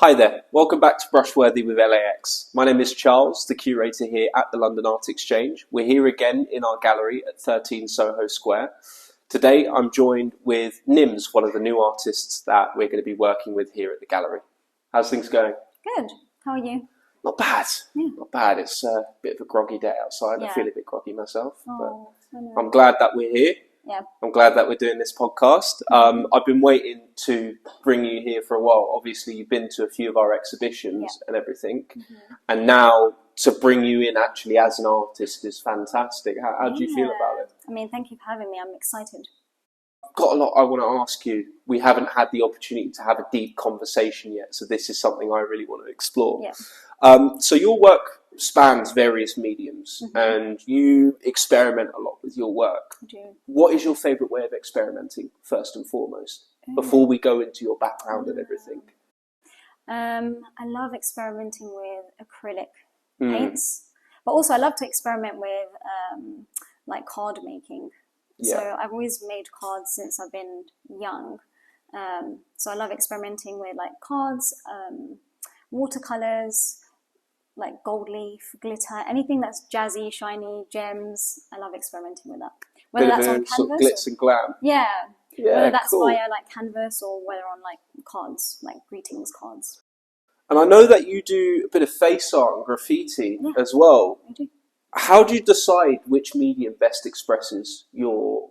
Hi there, welcome back to Brushworthy with LAX. My name is Charles, the curator here at the London Art Exchange. We're here again in our gallery at 13 Soho Square. Today I'm joined with Nimz, one of the new artists that we're going to be working with here at the gallery. How's things going? Good. How are you? Not bad. Yeah. Not bad. It's a bit of a groggy day outside. Yeah. I feel a bit groggy myself. Oh, but I know. I'm glad that we're here. Yeah. I'm glad that we're doing this podcast. I've been waiting to bring you here for a while. Obviously, you've been to a few of our exhibitions and everything. And now to bring you in actually as an artist is fantastic. How do you feel about it? I mean, thank you for having me. I'm excited. I've got a lot I want to ask you. We haven't had the opportunity to have a deep conversation yet, so this is something I really want to explore. Yeah. So your work spans various mediums and you experiment a lot with your work. I do. What is your favourite way of experimenting, first and foremost, before we go into your background and everything? I love experimenting with acrylic paints, but also I love to experiment with like card making. Yeah. So I've always made cards since I've been young. So I love experimenting with like cards, watercolors, like gold leaf, glitter, anything that's jazzy, shiny, gems. I love experimenting with that. Whether that's on canvas, sort of glitz and glam. Yeah. Whether that's cool. via like canvas or whether on like cards, like greetings cards. And I know that you do a bit of face art and graffiti as well. I do. How do you decide which medium best expresses your,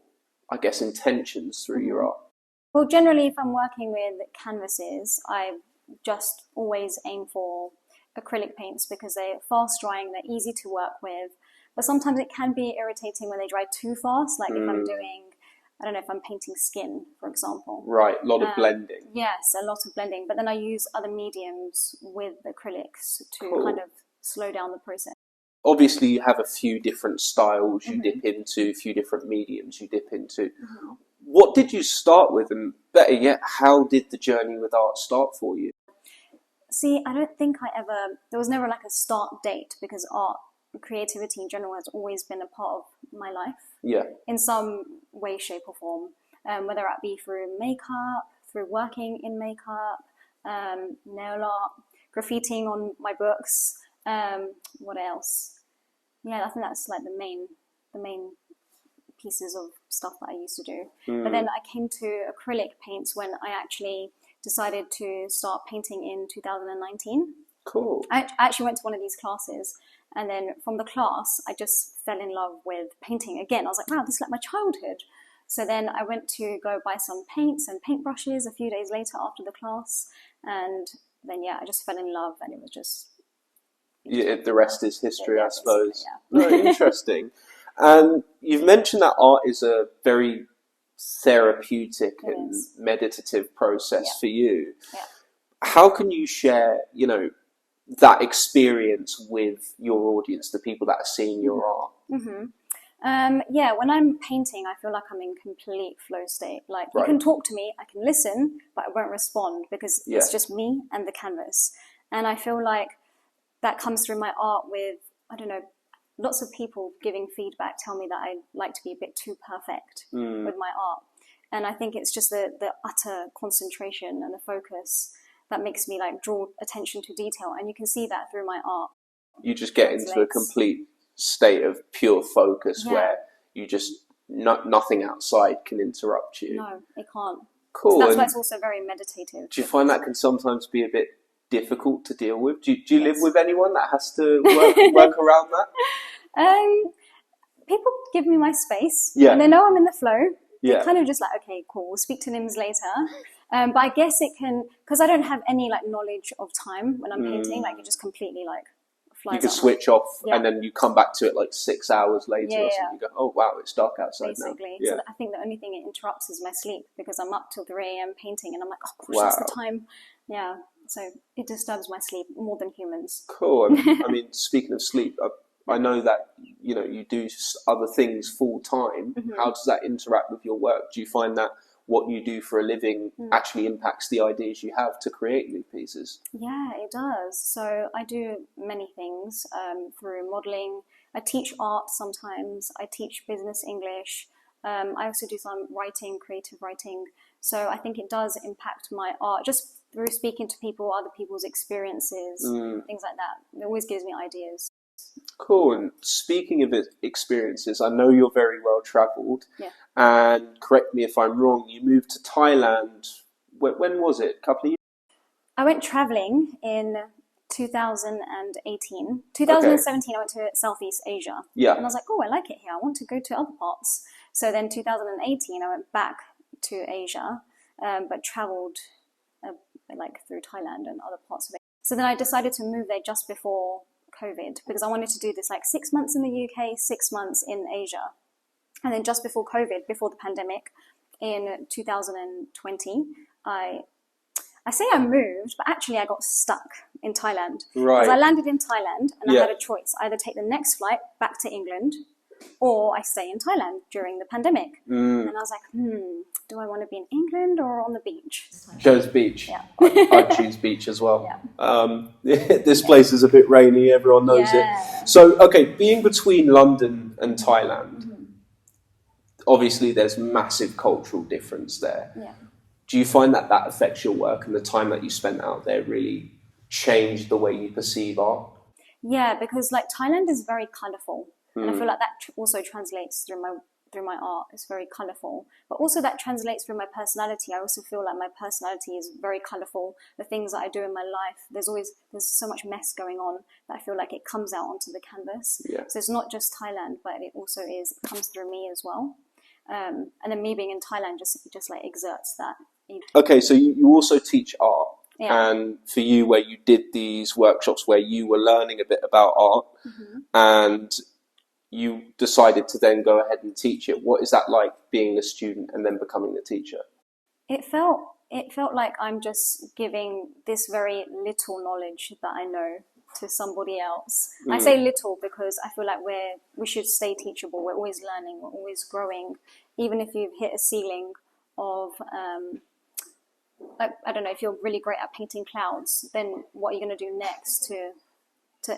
I guess, intentions through your art? Well, generally, if I'm working with canvases, I just always aim for acrylic paints because they're fast drying, they're easy to work with. But sometimes it can be irritating when they dry too fast, like if I'm doing, I don't know, if I'm painting skin, for example. Right, a lot of blending. Yes, a lot of blending. But then I use other mediums with acrylics to kind of slow down the process. Obviously, you have a few different styles you dip into, a few different mediums you dip into. What did you start with? And better yet, how did the journey with art start for you? See, I don't think there was never like a start date because art, creativity in general has always been a part of my life. Yeah. In some way, shape or form, whether it be through makeup, through working in makeup, nail art, graffitiing on my books, what else? Yeah, I think that's like the main pieces of stuff that I used to do. But then I came to acrylic paints when I actually decided to start painting in 2019. Cool. I actually went to one of these classes, and then from the class, I just fell in love with painting again. I was like, wow, this is like my childhood. So then I went to go buy some paints and paintbrushes a few days later after the class, and then I just fell in love, and it was just... the rest is history, I suppose. Yeah. Very interesting. And you've mentioned that art is a very therapeutic and meditative process for you. Yeah. How can you share, that experience with your audience, the people that are seeing your art? When I'm painting, I feel like I'm in complete flow state. Like you can talk to me, I can listen, but I won't respond because it's just me and the canvas. And I feel like that comes through my art with, I don't know, lots of people giving feedback tell me that I like to be a bit too perfect with my art. And I think it's just the utter concentration and the focus that makes me like draw attention to detail. And you can see that through my art. You just get into a complete state of pure focus where you just, nothing outside can interrupt you. No, it can't. Cool. So that's why it's also very meditative. Do you find that can sometimes be a bit difficult to deal with? Do you live with anyone that has to work around that? People give me my space. And they know I'm in the flow. Yeah. They're kind of just like, okay, cool, we'll speak to Nimz later. But I guess it can, because I don't have any like knowledge of time when I'm painting, like it just completely like flies. You can switch off and then you come back to it like 6 hours later or something. You go, oh wow, it's dark outside now. So I think the only thing it interrupts is my sleep because I'm up till 3 a.m. painting and I'm like, oh gosh, that's the time. Yeah. So it disturbs my sleep more than humans. Cool. I mean, speaking of sleep, I know that, you do other things full time. How does that interact with your work? Do you find that what you do for a living actually impacts the ideas you have to create new pieces? Yeah, it does. So I do many things through modelling. I teach art sometimes. I teach business English. I also do some writing, creative writing. So I think it does impact my art, just through speaking to people, other people's experiences, things like that. It always gives me ideas. Cool. And speaking of experiences, I know you're very well travelled. Yeah. And correct me if I'm wrong, you moved to Thailand. When was it? A couple of years? I went travelling in 2018. 2017, I went to Southeast Asia. Yeah. And I was like, oh, I like it here. I want to go to other parts. So then 2018, I went back to Asia, but travelled like through Thailand and other parts of it. So then I decided to move there just before COVID, because I wanted to do this like 6 months in the UK, 6 months in Asia. And then just before COVID, before the pandemic, in 2020, I say I moved, but actually I got stuck in Thailand. Right. Because I landed in Thailand and I had a choice, either take the next flight back to England or I stay in Thailand during the pandemic. And I was like, do I want to be in England or on the beach? Chose beach. Yeah. I'd choose beach as well. Yeah. This place is a bit rainy, everyone knows it. So, okay, being between London and Thailand, obviously there's massive cultural difference there. Yeah. Do you find that affects your work and the time that you spent out there really changed the way you perceive art? Yeah, because like Thailand is very colourful. And I feel like that also translates through my art. It's very colourful. But also that translates through my personality. I also feel like my personality is very colourful. The things that I do in my life, there's so much mess going on that I feel like it comes out onto the canvas. Yeah. So it's not just Thailand, but it also comes through me as well. And then me being in Thailand just like exerts that. Okay, so you also teach art. Yeah. And for you, where you did these workshops where you were learning a bit about art and you decided to then go ahead and teach it. What is that like, being a student and then becoming a teacher? It felt like I'm just giving this very little knowledge that I know to somebody else. I say little because I feel like we should stay teachable. We're always learning. We're always growing. Even if you've hit a ceiling of, I don't know, if you're really great at painting clouds, then what are you going to do next to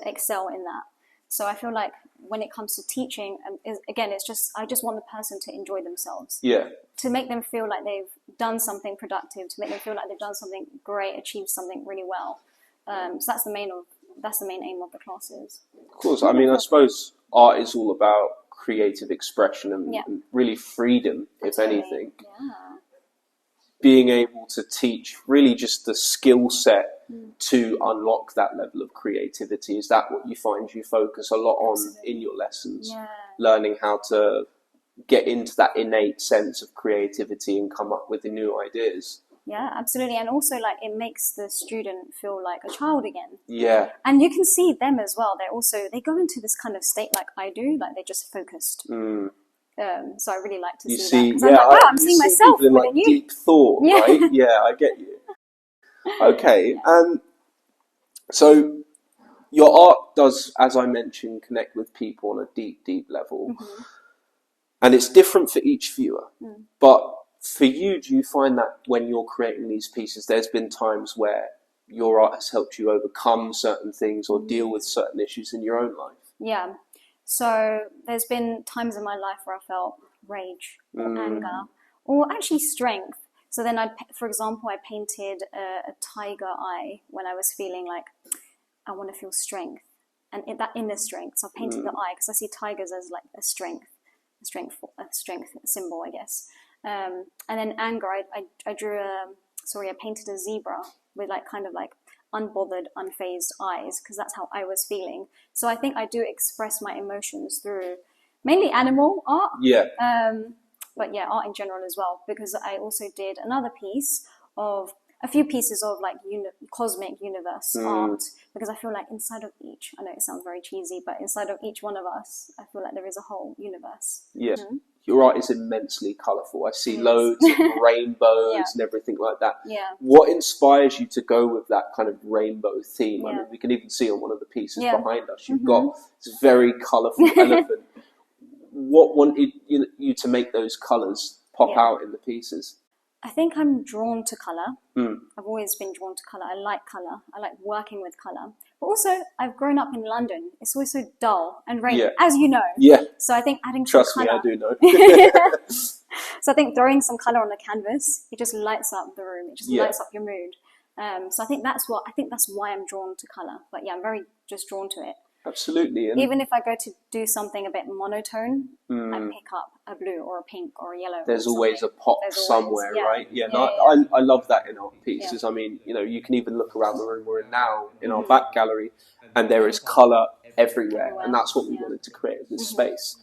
excel in that? So I feel like when it comes to teaching, again, I just want the person to enjoy themselves. Yeah. To make them feel like they've done something productive, to make them feel like they've done something great, achieved something really well. So that's the main aim of the classes. Of course. I mean, I suppose art is all about creative expression and really freedom, if anything. Yeah. Being able to teach really just the skill set to unlock that level of creativity. Is that what you find you focus a lot on in your lessons? Yeah. Learning how to get into that innate sense of creativity and come up with the new ideas. Yeah, absolutely. And also like it makes the student feel like a child again. Yeah. And you can see them as well. They go into this kind of state like I do, like they're just focused. So I really like to see that. Yeah, I'm like, wow, I'm seeing myself in like you. Deep thought, right? Yeah, I get you. Okay, so your art does, as I mentioned, connect with people on a deep, deep level. And it's different for each viewer. But for you, do you find that when you're creating these pieces, there's been times where your art has helped you overcome certain things or deal with certain issues in your own life? Yeah. So there's been times in my life where I felt rage or anger or actually strength. So then for example, I painted a tiger eye when I was feeling like I want to feel strength and that inner strength. So I painted the eye because I see tigers as like a strength symbol, I guess. And then anger, I painted a zebra with like kind of like unbothered, unfazed eyes because that's how I was feeling. So I think I do express my emotions through mainly animal art. Yeah. But yeah, art in general as well, because I also did a few pieces of like cosmic universe art, because I feel like inside of each, I know it sounds very cheesy, but inside of each one of us, I feel like there is a whole universe. Yeah. Your art is immensely colourful. I see loads of rainbows and everything like that. Yeah. What inspires you to go with that kind of rainbow theme? I mean, we can even see on one of the pieces behind us, you've got this very colourful elephant. What wanted you to make those colours pop out in the pieces? I think I'm drawn to colour. I've always been drawn to colour. I like colour. I like working with colour. But also, I've grown up in London. It's always so dull and rainy, as you know. Yeah. So I think adding some colour... Trust me, I do know. So I think throwing some colour on the canvas, it just lights up the room. It just lights up your mood. So I think that's why I'm drawn to colour. But yeah, I'm very just drawn to it. Absolutely. And even if I go to do something a bit monotone, I pick up a blue or a pink or a yellow. There's always a pop somewhere, right? Yeah, I love that in art pieces. I mean, you can even look around the room we're in now, in our back gallery, and there is colour everywhere. And that's what we wanted to create in this space.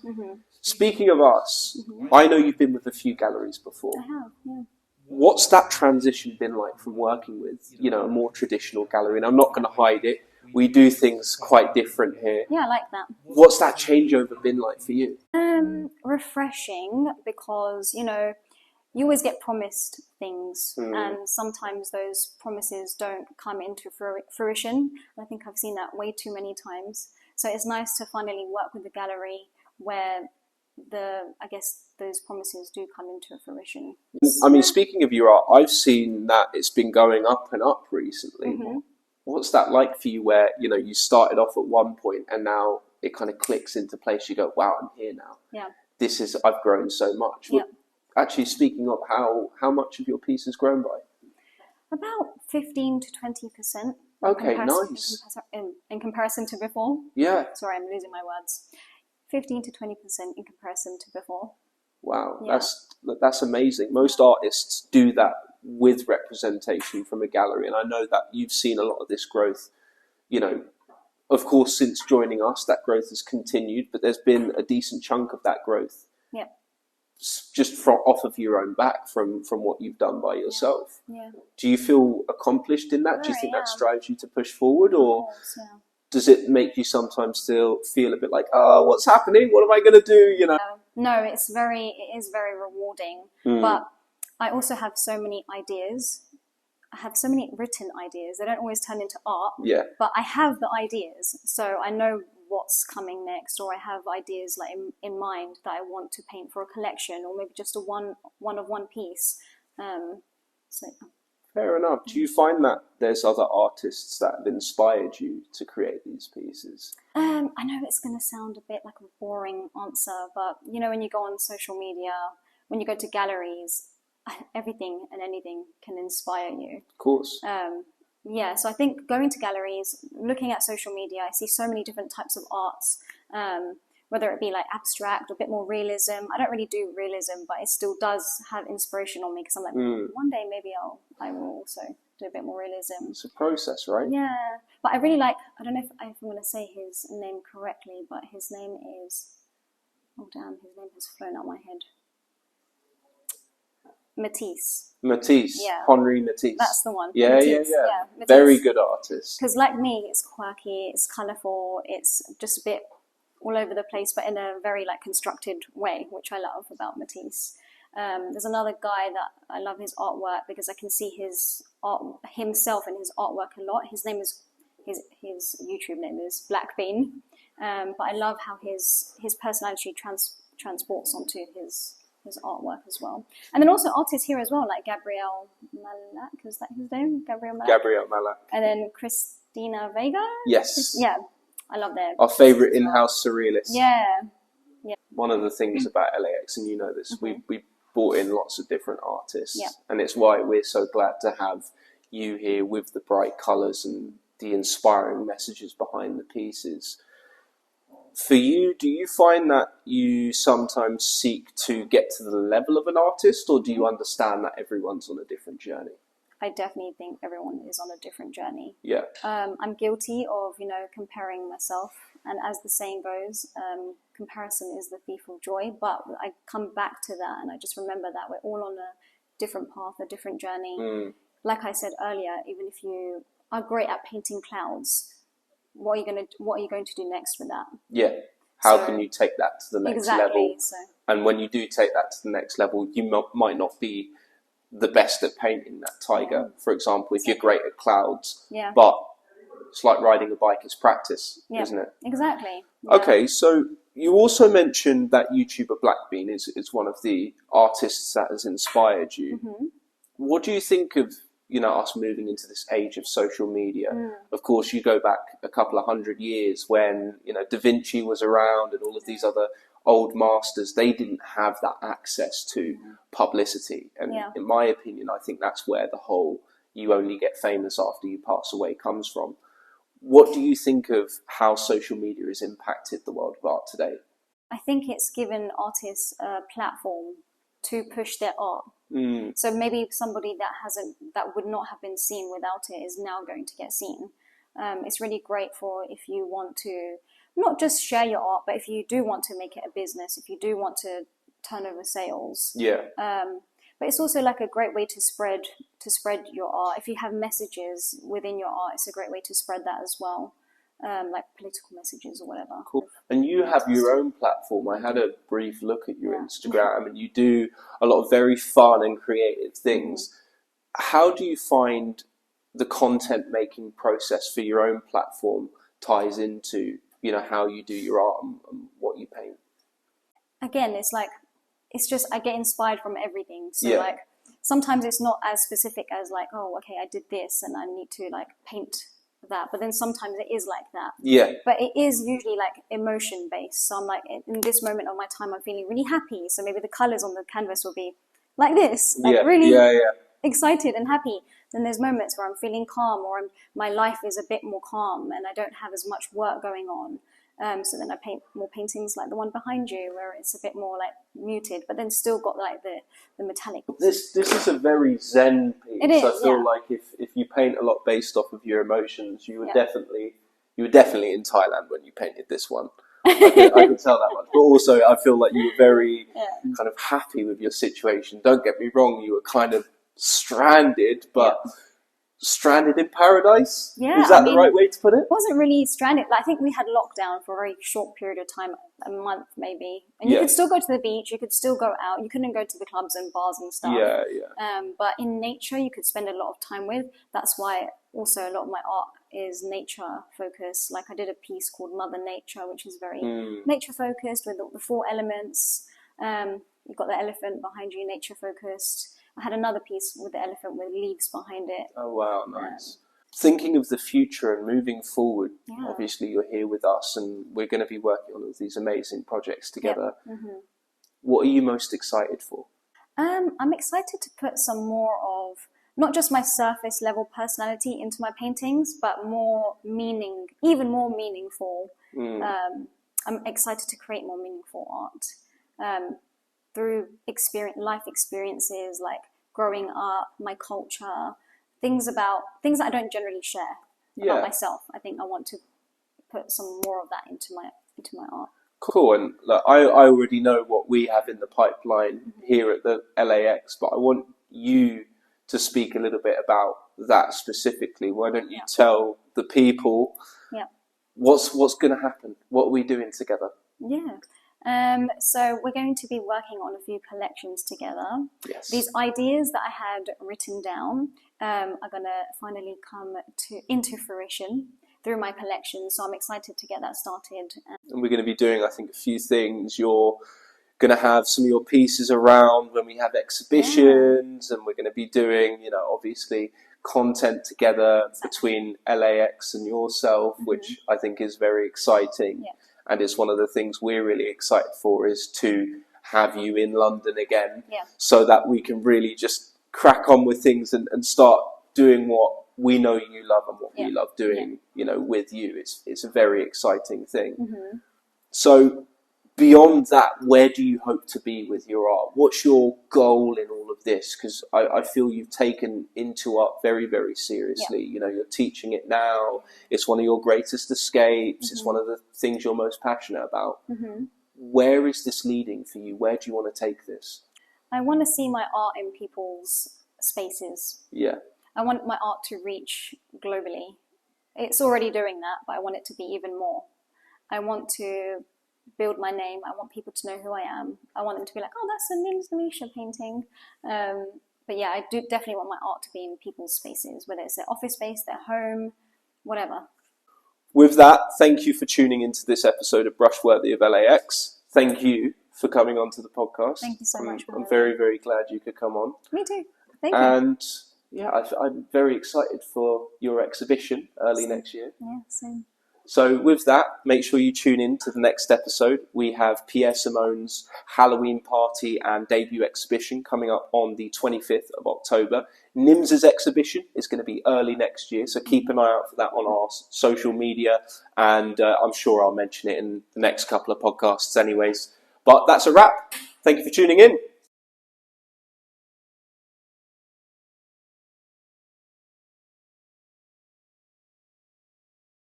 Speaking of us, I know you've been with a few galleries before. I have, yeah. What's that transition been like from working with, a more traditional gallery? And I'm not going to hide it. We do things quite different here. Yeah, I like that. What's that changeover been like for you? Refreshing, because, you always get promised things, and sometimes those promises don't come into fruition. I think I've seen that way too many times. So it's nice to finally work with a gallery where I guess those promises do come into fruition. I mean, speaking of your art, I've seen that it's been going up and up recently. What's that like for you, where you started off at one point and now it kind of clicks into place? You go, wow, I'm here now. Yeah. I've grown so much. Yeah. Actually, speaking of, how much of your piece has grown by? About 15 to 20%. Okay, nice. In comparison to before. Yeah. Sorry, I'm losing my words. 15 to 20% in comparison to before. Wow, yeah. That's amazing. Most artists do that with representation from a gallery, and I know that you've seen a lot of this growth. Of course, since joining us, that growth has continued, but there's been a decent chunk of that growth. Yeah. Just off of your own back, from what you've done by yourself. Yeah. Do you feel accomplished in that? Do you think that drives you to push forward, or? Of course, yeah. Does it make you sometimes still feel a bit like, oh, what's happening? What am I going to do? No, it is very rewarding. But I also have so many ideas. I have so many written ideas. They don't always turn into art. Yeah. But I have the ideas, so I know what's coming next, or I have ideas like in mind that I want to paint for a collection, or maybe just a one of one piece. Fair enough. Do you find that there's other artists that have inspired you to create these pieces? I know it's going to sound a bit like a boring answer, but when you go on social media, when you go to galleries, everything and anything can inspire you. Of course. Yeah, so I think going to galleries, looking at social media, I see so many different types of arts, whether it be like abstract or a bit more realism. I don't really do realism, but it still does have inspiration on me, because I'm like, one day maybe I will also do a bit more realism. It's a process, right? Yeah, but I really like, I don't know if I'm going to say his name correctly, but his name is, oh damn, his name has flown out my head. Matisse. Yeah. Henri Matisse. That's the one. Yeah, Matisse. yeah. Very good artist. Because like me, it's quirky, it's colourful, it's just a bit all over the place, but in a very constructed way, which I love about Matisse. There's another guy that I love his artwork, because I can see himself and his artwork a lot. His YouTube name is Black Bean, but I love how his personality transports onto his artwork as well. And then also artists here as well, like Gabriel Malak, is that his name? Gabriel Malak. And then Christina Vega? Yes. Yeah, I love their... Our favourite in-house surrealist. Yeah. One of the things about LAX, and you know this, we brought in lots of different artists, yeah. And it's why we're so glad to have you here with the bright colours and the inspiring messages behind the pieces. For you, do you find that you sometimes seek to get to the level of an artist, or do you understand that everyone's on a different journey? I definitely think everyone is on a different journey. Yeah. I'm guilty of, comparing myself. And as the saying goes, comparison is the thief of joy. But I come back to that, and I just remember that we're all on a different path, a different journey. Like I said earlier, even if you are great at painting clouds, what are you going to do next with that? Yeah. How can you take that to the next level? So. And when you do take that to the next level, you might not be the best at painting that tiger, for example, if you're great at clouds. Yeah. But it's like riding a bike, it's practice, isn't it? Exactly. Yeah. Okay, so you also mentioned that YouTuber Blackbean is one of the artists that has inspired you. What do you think of us moving into this age of social media? Of course, you go back a couple of 100 years when, Da Vinci was around and all of these other old masters. They didn't have that access to publicity. And in my opinion, I think that's where the whole, you only get famous after you pass away comes from. What do you think of how social media has impacted the world of art today? I think it's given artists a platform to push their art. So maybe somebody that would not have been seen without it is now going to get seen. It's really great for if you want to not just share your art, but if you do want to make it a business, if you do want to turn over sales. But it's also like a great way to spread your art. If you have messages within your art, it's a great way to spread that as well. Like political messages or whatever. Cool. And you have your own platform. I had a brief look at your Instagram, and you do a lot of very fun and creative things. How do you find the content making process for your own platform ties into, how you do your art and what you paint? Again, it's just I get inspired from everything. So like sometimes it's not as specific as like, oh, okay, I did this and I need to like paint that, but then sometimes it is like that. But it is usually like emotion based. So I'm like, in this moment of my time, I'm feeling really happy. So maybe the colors on the canvas will be like this, like really excited and happy. Then there's moments where I'm feeling calm, or my life is a bit more calm and I don't have as much work going on. So then I paint more paintings like the one behind you, where it's a bit more like muted, but then still got like the metallic. This is a very zen piece. It is, I feel like if you paint a lot based off of your emotions, you were definitely in Thailand when you painted this one. I can tell that much. But also, I feel like you were very kind of happy with your situation. Don't get me wrong, you were kind of stranded, but stranded in paradise? Is that the right way to put it? It wasn't really stranded. Like, I think we had lockdown for a very short period of time, a month maybe. And you could still go to the beach, you could still go out. You couldn't go to the clubs and bars and stuff. But in nature, you could spend a lot of time with. That's why also a lot of my art is nature focused. Like I did a piece called Mother Nature, which is very nature focused with the 4 elements. You've got the elephant behind you, nature focused. I had another piece with the elephant with leaves behind it. Oh, wow, nice. Thinking of the future and moving forward, obviously you're here with us and we're going to be working on all these amazing projects together. What are you most excited for? I'm excited to put some more of, not just my surface level personality into my paintings, but more meaning, even more meaningful. I'm excited to create more meaningful art. Through life experiences like growing up, my culture, things that I don't generally share about myself. I think I want to put some more of that into my art. Cool. And look, I already know what we have in the pipeline here at the LAX, but I want you to speak a little bit about that specifically. Why don't you tell the people what's going to happen? What are we doing together? So we're going to be working on a few collections together. These ideas that I had written down are going to finally come into fruition through my collection. So I'm excited to get that started. And we're going to be doing, I think, a few things. You're going to have some of your pieces around when we have exhibitions, and we're going to be doing, obviously content together between LAX and yourself, which I think is very exciting. And it's one of the things we're really excited for, is to have you in London again, so that we can really just crack on with things and start doing what we know you love and what we love doing, with you. It's a very exciting thing. So beyond that, where do you hope to be with your art? What's your goal in all of this? Because I feel you've taken into art very, very seriously. You're teaching it now. It's one of your greatest escapes. It's one of the things you're most passionate about. Where is this leading for you? Where do you want to take this? I want to see my art in people's spaces. I want my art to reach globally. It's already doing that, but I want it to be even more. I want to build my name. I want people to know who I am. I want them to be like, oh, that's a Nimzs painting. But yeah, I do definitely want my art to be in people's spaces, whether it's their office space, their home, whatever. With that, thank you for tuning into this episode of Brushworthy of LAX. Thank you for coming on to the podcast. Thank you so much. I'm very, very glad you could come on. Me too. Thank you. And yeah, I'm very excited for your exhibition early next year. Yeah, same. So with that, make sure you tune in to the next episode. We have Pierre Simone's Halloween party and debut exhibition coming up on the 25th of October. Nimzs exhibition is going to be early next year, so keep an eye out for that on our social media, and I'm sure I'll mention it in the next couple of podcasts anyways. But that's a wrap. Thank you for tuning in.